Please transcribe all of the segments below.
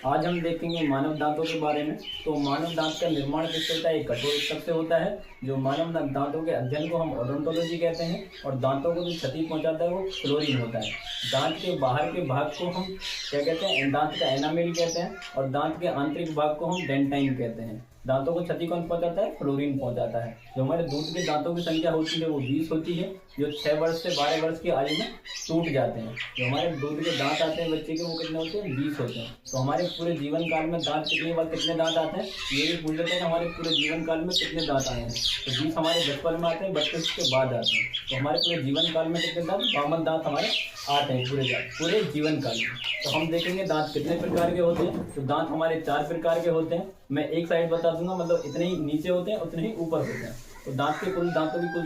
आज हम देखेंगे मानव दांतों के बारे में। तो मानव दांत का निर्माण किससे होता है? एक कठोर ऊतक से होता है। जो मानव दांतों के अध्ययन को हम ओडोंटोलॉजी कहते हैं, और दांतों को जो क्षति पहुंचाता है वो फ्लोरीन होता है। दांत के बाहर के भाग को हम क्या कहते हैं? दांत का एनामेल कहते हैं, और दांत के आंतरिक भाग को हम डेंटाइन कहते हैं। दांतों को क्षति कौन पहुंचाता है? फ्लोरीन पहुंचाता है। जो हमारे दूध के दांतों की संख्या होती है वो 20 होती है, जो 6 वर्ष से 12 वर्ष की आयु में टूट जाते हैं। जो हमारे दूध के दांत आते हैं बच्चे के, वो कितने होते हैं? 20 होते हैं। तो हमारे पूरे जीवन काल में दांत कितने दांत आते हैं, ये भी पूछ लेते हैं कि हमारे पूरे जीवन काल में कितने दांत आए हैं। तो 20 हमारे बचपन में आते हैं, 32 के बाद आते हैं। तो हमारे पूरे जीवन काल में कितने दांत? 52 दांत हमारे आते हैं पूरे जीवन काल में। तो हम देखेंगे दांत कितने प्रकार के होते हैं। तो दांत हमारे 4 प्रकार के होते हैं। मैं एक साइड बता दूंगा, मतलब इतने ही नीचे होते हैं उतने ही ऊपर होते हैं। तो दांतों की कुल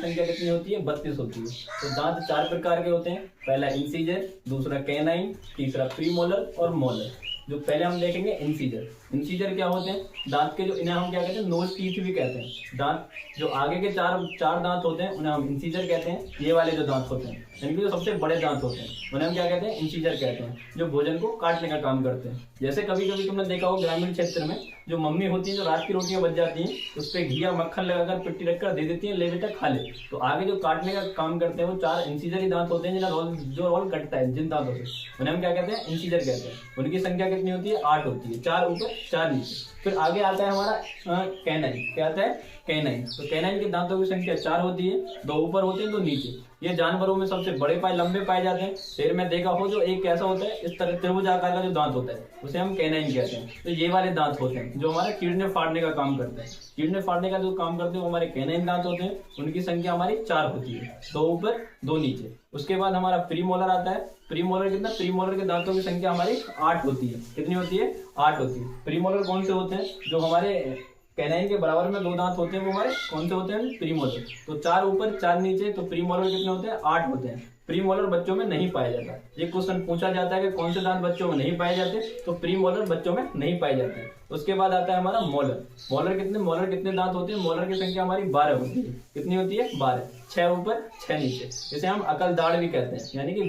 संख्या कितनी होती है? 32 होती है। तो दांत 4 प्रकार के होते हैं। पहला इंसीजर, दूसरा कैनाइन, तीसरा प्रीमोलर और मोलर। जो पहले हम देखेंगे इंसीजर। इंसीजर क्या होते हैं? दांत के जो, इन्हें हम क्या कहते हैं? नोज टीथ भी कहते हैं। दांत जो आगे के चार दांत होते हैं उन्हें हम इंसीजर कहते हैं। ये वाले जो दांत होते हैं, यानी कि जो सबसे बड़े दांत होते हैं, उन्हें हम क्या कहते हैं? इंसीजर कहते हैं। जो भोजन को काटने का काम करते हैं। जैसे कभी कभी तुमने देखा हो ग्रामीण क्षेत्र में जो मम्मी होती है, जो रात की रोटियां बच जाती हैं, उस पर घी या मक्खन लगाकर पिट्टी रखकर दे देती है, ले बेटा खा ले। तो आगे जो काटने का काम करते हैं वो 4 इंसीजरी दांत होते हैं, जो रोल कटता है जिन दांतों से, उन्हें हम क्या कहते हैं? इंसीजर कहते हैं। उनकी संख्या कितनी होती है? 8 होती है। 4 ऊपर 4 नीचे। फिर आगे आता है हमारा कैनाइन। क्या आता है? कैनाइन। तो कैनाइन के दांतों की संख्या 4 होती है, 2 ऊपर होते हैं, 2 नीचे। ये जानवरों में सबसे बड़े लंबे पाए जाते हैं। शेर में देखा हो जो एक कैसा होता है, इस तरह त्रिभुज आकार का जो दांत होता है, उसे हम कैनाइन कहते हैं। तो ये वाले दांत होते हैं जो हमारे चीरने फाड़ने का काम करते हैं। चीरने फाड़ने का जो काम करते हैं वो हमारे कैनाइन दांत होते हैं। उनकी संख्या हमारी 4 होती है, 2 ऊपर 2 नीचे। उसके बाद हमारा प्रीमोलर आता है। प्रीमोलर कितना? प्रीमोलर के दांतों की संख्या हमारी 8 होती है। कितनी होती है? 8 होती है। प्रीमोलर कौन से होते हैं? जो हमारे कैनाइन के बराबर में 2 दांत होते हैं, वो हमारे कौन से होते हैं? प्रीमोलर। तो 4 ऊपर 4 नीचे। तो प्रीमोलर कितने होते हैं? 8 होते हैं। प्रीमोलर बच्चों में नहीं पाया जाता। ये क्वेश्चन पूछा जाता है कि कौन से दांत बच्चों में नहीं पाए जाते, तो प्रीमोलर बच्चों में नहीं पाए जाते हैं। उसके बाद आता है हमारा मोलर। मोलर कितने दांत होते हैं? मोलर की संख्या हमारी 12 होती है। कितनी होती है? 12। 6 ऊपर 6 नीचे। इसे हम अकल दाढ़ भी कहते हैं, यानी कि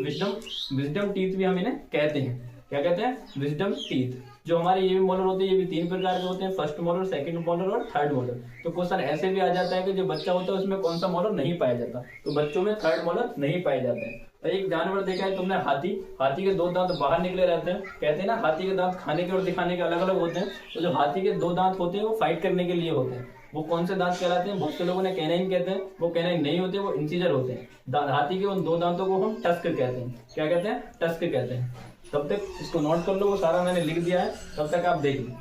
विजडम टीथ भी हम इन्हें कहते हैं। क्या कहते हैं? Wisdom teeth. जो हमारे ये भी मोलर होते हैं, ये भी 3 प्रकार के होते हैं। फर्स्ट मोलर, सेकंड मोलर और थर्ड मोलर। तो क्वेश्चन ऐसे भी आ जाता है कि जो बच्चा होता है उसमें कौन सा मोलर नहीं पाया जाता, तो बच्चों में थर्ड मोलर नहीं पाए जाते हैं। तो एक जानवर देखा है तुमने, हाथी के 2 दांत बाहर निकले रहते हैं। कहते हैं ना, हाथी के दांत खाने के और दिखाने के अलग अलग होते हैं। तो जो हाथी के 2 दांत होते हैं वो फाइट करने के लिए होते हैं। वो कौन से दांत कहलाते हैं? बहुत से लोगों ने कैनाइन कहते हैं, वो कैनाइन नहीं होते, वो इंसीजर होते हैं। हाथी के उन 2 दांतों को हम टस्क कहते हैं। क्या कहते हैं? टस्क कहते हैं। तब तक इसको नोट कर लो, वो सारा मैंने लिख दिया है, तब तक आप देख लो।